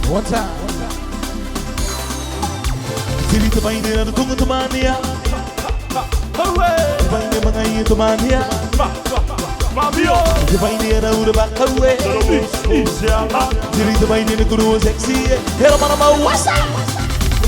One time. Sili to find it, tungo to mania. Find the manga to mania. You find it out of back away. Sili to find it, guru sexy. Hello, mama, what's up?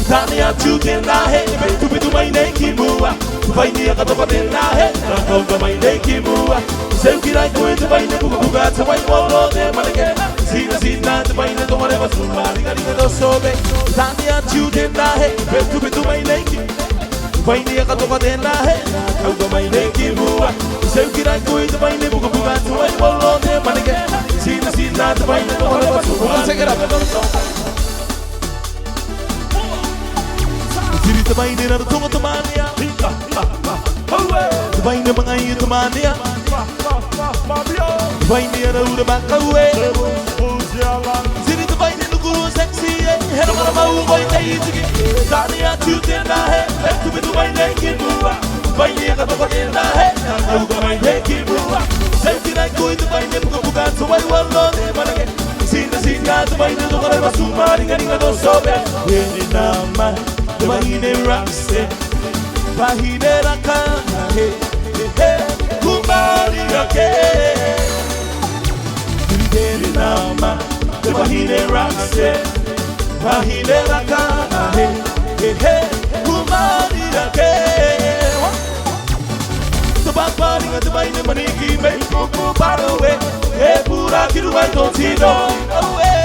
Tania, you can die. To be to my naked bua. To find the other top in my head. Come to my naked bua. Sempre like going to find the book, got to white wall on them again. See the scene not to find the door, whatever, somebody got to so big. Tania, you can die. To be to my naked. Find the other top in my head. Come to my naked bua. Sempre like going to find the book, got to white wall on them again. See the scene not to find the door, whatever, somebody take it up. Sili to find it, tungo to mania. To find the manga to mania. Find the other back away. Sili to find the guru sexy. Head of my boy, Tania, you can die. To be to my naked bua. Find the other top in the head. Come to my naked bua. Safety like going to find them, who got so I will know them again. See the scene, got to find the door, whatever, somebody getting a dose of it. Really, now, man. Bahine rakse, bahine rakana he, kumari rake. Diri nama, bahine rakse, bahine rakana he, kumari rake. The back party at the bahine maniki, make kuku parawe, pura kiru I don't see no away.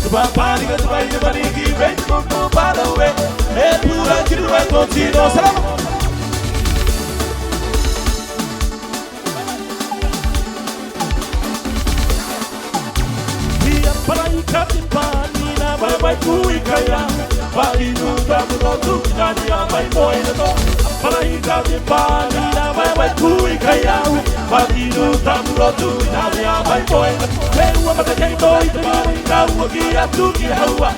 The back party at the bahine maniki, make kuku parawe. Pura kiru I don't see no salam. Dia paraika tipani na vai kuikaya. Vai nunca mudou tudo na dia vai moendo to. Paraika tipani na vai kuikaya. Vai nunca mudou tudo na dia vai moendo. Eu amo que doi tipani na o que a tu que hawa.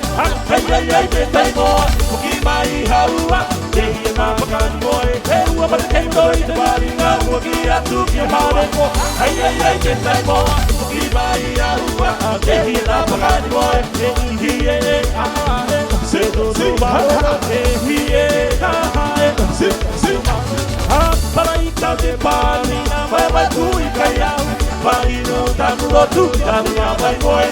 Ai ai betai boa. Mai hawa, dei na pakan boy. Eu amo que doi tipani na o que a tu que hawa. Ai ai betai boa. Mai hawa, dei na pakan boy. He se do do ba. He se paraika de pani na vai kuikaya. Vai no tamulo tu na vai boy.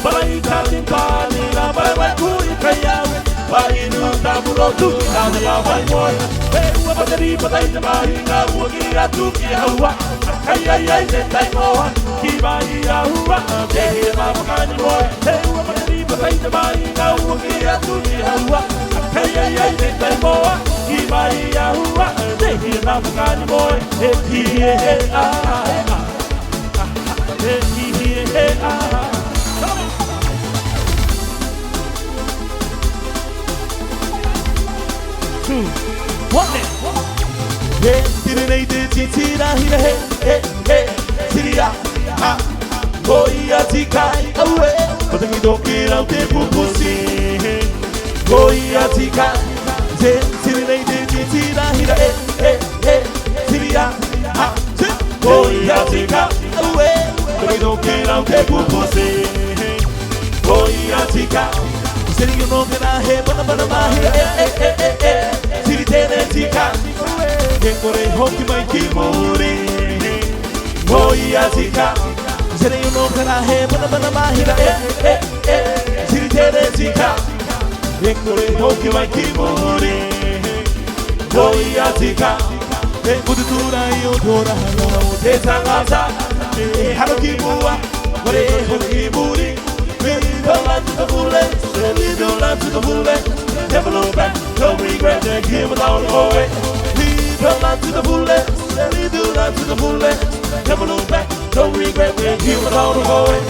Paraika de pani na vai kuikaya. Vai no tamulo tu na vai boy. Eu bateri batai de mai na o que a tu que hawa. Ai ai ai de tai boa. Que vai a rua de na pakan boy. Eu bateri batai de mai na o que a tu que hawa. Ai ai ai de tai boa. Que vai a rua de na pakan boy. What? Hey, didn't I do tira hira hey hey tira ah goia tikai away but we don't get out there pussy goia tikai didn't I do tira hira hey hey tira ah goia tikai away but we don't get out there pussy goia tikai sitting you know that I have but hey tiri tene tika Kekore hoki mai kimuri Goia tika Sere you know that I have bana mahira Tiri tene tika Kekore hoki mai kimuri Goia tika Kudutura yo dora hano te tangata Haruki bua Kore hoki muri Don't lie to the bullet Don't lie to the bullet Never look back, no regret, then give it all away. Leave her life to the bullet, leave her life to the bullet. Never look back, no regret, then give it all away.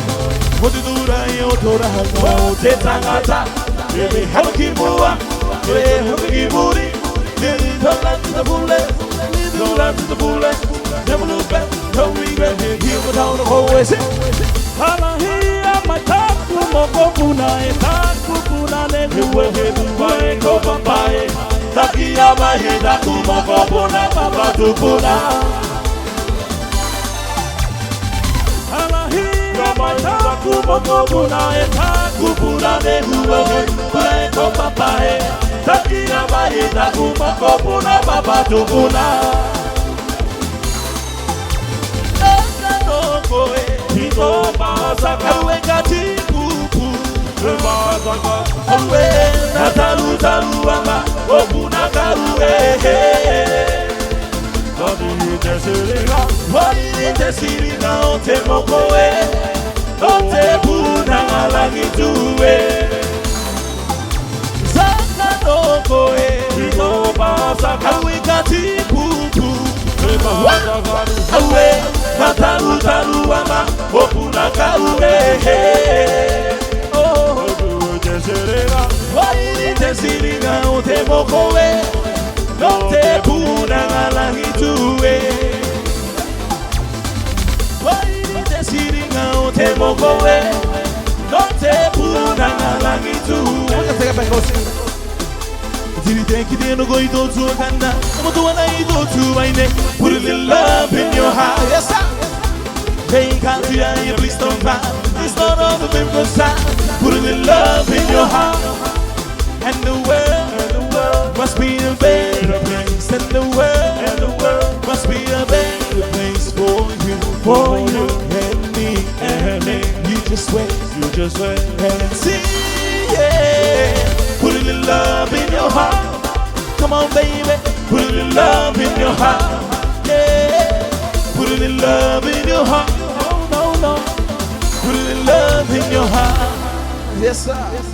What to do, I told her, no, Tetangata. Baby, have a kibua, have a kiburi. Leave her life to the bullet, leave her life to the bullet. Never look back, no regret, then give it all away. Halahia, my top, Mokopuna, Takupuna, Nebuwe, Kopapai, Takia, my head, Kumokopuna, Papa Tupuna. Halahia, my top, Mokopuna, kupuna ne huwe kule ko papae takina mai da kuma kopuna baba tupuna no koe hito basaka wenga tipupu basaka awe natalu talu ama opuna karuwe Wadi te siriga o te mokoe o te puna ngalangi tuwe Saka no koe hito basaka wenga tipupu awe natalu talu ama opuna karuwe Wadi te siriga o te mokoe no te puna ngalangi tuwe Wai te siringa o te mokoe no te puna ngalangi tuwe Tiri tenki te no goi to tu kanda no to na I to tu baine Put a little love in your heart Yes sir Hey can't you please don't cry It's not on the biblical side Put a little love in your heart And the world must be a better place And the world must be a better place for you and me You just wait and see yeah. Put a little love in your heart Come on baby Put a little love in your heart Yeah Put a little love in your heart No Put a little love in your heart Yes sir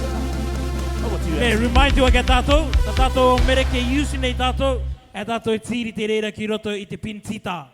Hey, remind you again, Tato. Tato, mereke use nei Tato. E Tato e tiri te reira ki roto I te pin tita.